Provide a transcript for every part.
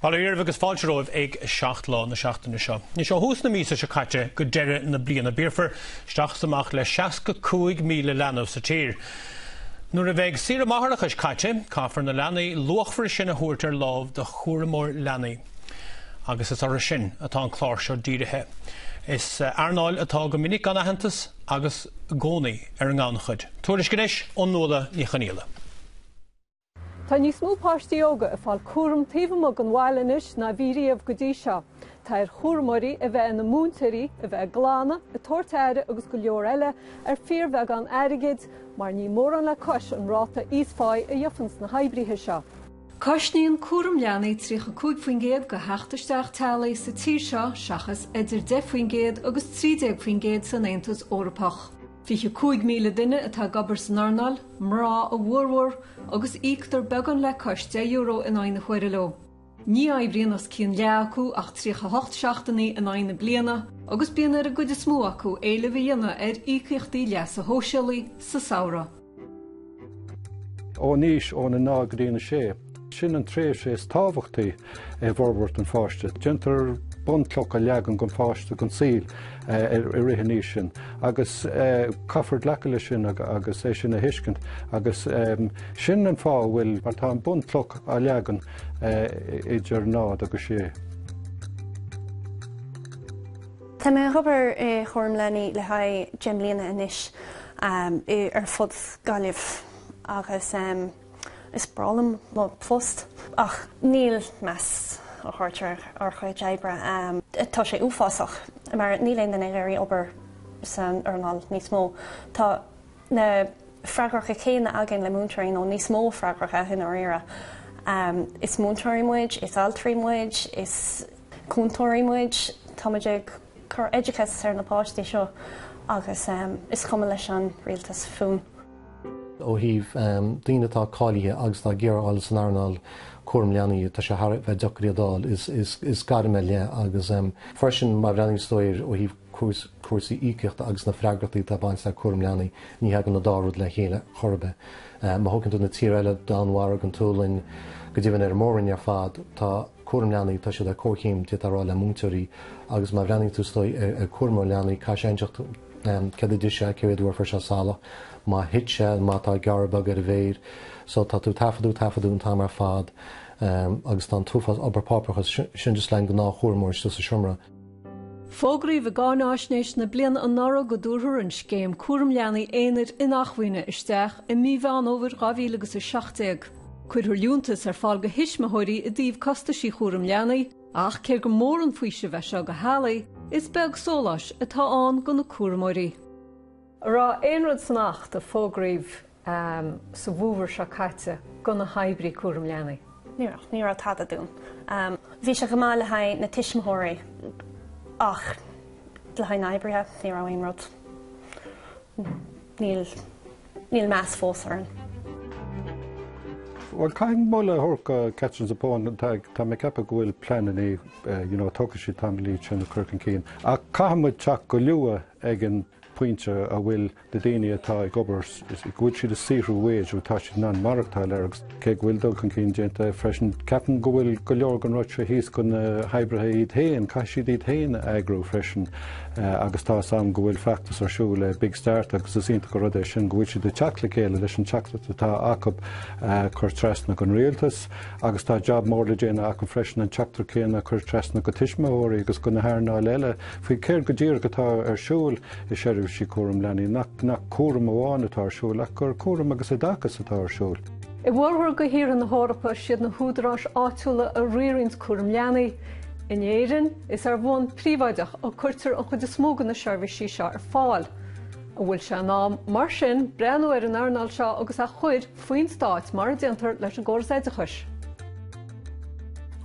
Palíir agus fáilteóibh ag 7 lá na seachtaine seo. Ní seo hús na mísa se caite go deireadh na bliana bíorfar isteach amach le 65 míle leanamh sa tír. Nuair a bheidh siar amachach is caite, caithfar na leanaí luachfar sin a thuairtear lámh de chúramór leanaí. Agus is ar sin atá an chlár seo dírithe. Is earnáil atá go minic gan ahantas agus gcónaí ar an ngánachid. Tuairis gnéis ón nuala ní chaníala. Tá níos mó páistí óga a fáil chúram taobhamach an bhaileanais na bhíríomh go dtí seo. Tá ar chúramoirí a bheith na múntairí a bheith glána, a tortaire agus go leor eile ar fíormheith an airigid, mar ní mór an le cois an ráta íosfáid a dheofans na haibrithe seo. Caisníonn chúram leanaí trícha 5 faoin gcéad go 87 talaí sa tír seo seachas idir 10 faoin gcéad agus 30 faoin gcéad san Aontas Eorpach. Fiche 5 míle duine atá gabar san earnáil, mrá a bhuarmhór agus íoctar beagán le cois €10 in aine chuir lo. Ní aibríonn as cían le acu ach trícha 8 seachtaí in aine bliana, agus bíonn ar a gcuid is mó acu éile bhí dhéanana ar íochtaí leas a hóisialaí sa saora. Ó níos ó na ná go dtíana sé. Sin an tréimh sé is tábhachtaí bhórbhairt an fáiste. Gentar buntlach a leagan gon fáiste gon síl i rithne níos sin. Agus caithfort leca lei sin agus é sin a thuiscint. Agus sin an fá bhfuil mar tá an buntlach a leagan idir nád agus sé. Tá mé thubar chúram leanaí le haidh Jim líana inis ar fud gaillimh agus is bralam má fust ach níl meas a chuirtear ar chuid éibre. Tá sé uafásach mar níl aon den éirí obair san earnáil níos mó. Tá na freagracha chéanna agin le múntairí nó níos mó freagracha in áire. Is múntairí muid, is altarí muid, is cúntóirí muid, táiméid chur éideachas ar na páistí seo agus is chuma leis an rialtas fún. Ó híh daoine tá cáilige agus tá géarchéim san earnáil chúram leanaí tá sé bheith deachraíodáil is garime le agus freisin má bhreaning stoir ó híh cuasaí íoceachta agus na freagrataí tá baint le chúram leanaí ní heagan na dáród le chéile chorbe. Má thugann na tír eile dámhhar an túlainn go dtíobhann ar mórin ar fad tá chúram leanaí tá siad a cóchéim títarrá le múntairí agus má bhreaning tú stoi ar chúram leanaí cai sé einteach cad duise céadúir for se sála má hitse má tá garbag ar a bhéir, so tá tú tafaún tá mar fad agus tá túfas obairpápachas sin just lein go ná chúramóir sa siomra. Fógraíomh a gánáisnéis na bliana an nara go dúthar an scéim chúram leanaí éanaid in achmhaoine isteach i míbheán óver 2017. Cuidir liúntas ar fáil go hisismathirí a dtíobh costaisí chúram leanaí ach céir go mór an faoise bheith seo go hálaí is beag sóláis atá an go na chúramóirí. Rá éonrad sannacht a fógraíomh sa bhúbhar seo caite go na haibrí chúram leanaí. Ní rá tada dún. Bhí se go má le haidh na tiismthirí ach le haidh naibrithe ní rá aon rud. Níl meas fós airn. Well, caiim móla thorca catchans upon tá mé cepa go bhfuil pleanaí tucha sí tamlí sin na crucan cín. A caihamid teach go luath ag an pointe a bhfuil de daine atá ag obair gúil siad a síhrú wéid ó tá siad ná marachtáil agus cé bhfuil dul an cín déanta freisin ceapan go bhfuil go leor an roitre híos gon haibrithe iad thaon, cai siad iad thaon agrú freisin agus tá sam go bhfuil feachtas arsú le Big Start agus is ionta go rud é sin go bhfuil siad a teach le chéile leis an teachtat atá acab chur trasna gon rialtas agus tá job mór le déana acab freisin an teachtar céanna chur trasna go tiismeóirí agus go na hairnáil eile faoi céir go dtír gotá arsúil i séirimh sí chúram leanaí nach chúram amháin atá arsúil ach gur chúram agus a dachas atá arsúil. I bhórthar go hír an na hórapa siad na húdarás áitiúla a riarins chúram leanaí. In éireann is ar bhain príomhaideach ó cuirtear an chud is smógan na seirbhísí seo ar fáil. A bhfuil se ná mar sin breanú ar an earnáil seo agus a chuid faoin stáit mar a déantar leis an gcóras.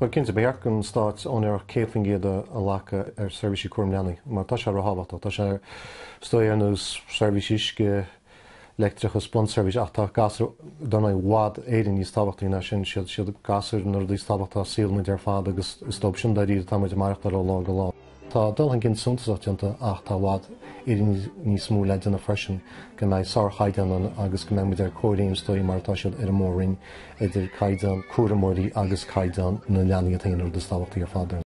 Well, cinnte bearc an stáit ón ar céfling géad a lecha ar seirbhísí chúram leanaí, mar tá sé rahabhata, tá sé stoi ar nus seirbhísísce electricha sponsservice ach tá gasar donna wad éidir níos tábhachtaí na sin siad gasar nar dtí tábhachtá síl muid ar fad agus stop sin daí táid marachtar ó lá go lá. Tá dul an gin suntaachta ach tá bhád ní smú le duna freisin go méid sár chaidan agus go méid ar choiríon stoi mar tá siad ar mórin idir caidan cuaramóí agus caidan na leanaí a taanaar de stáhachttaí ar fáidir.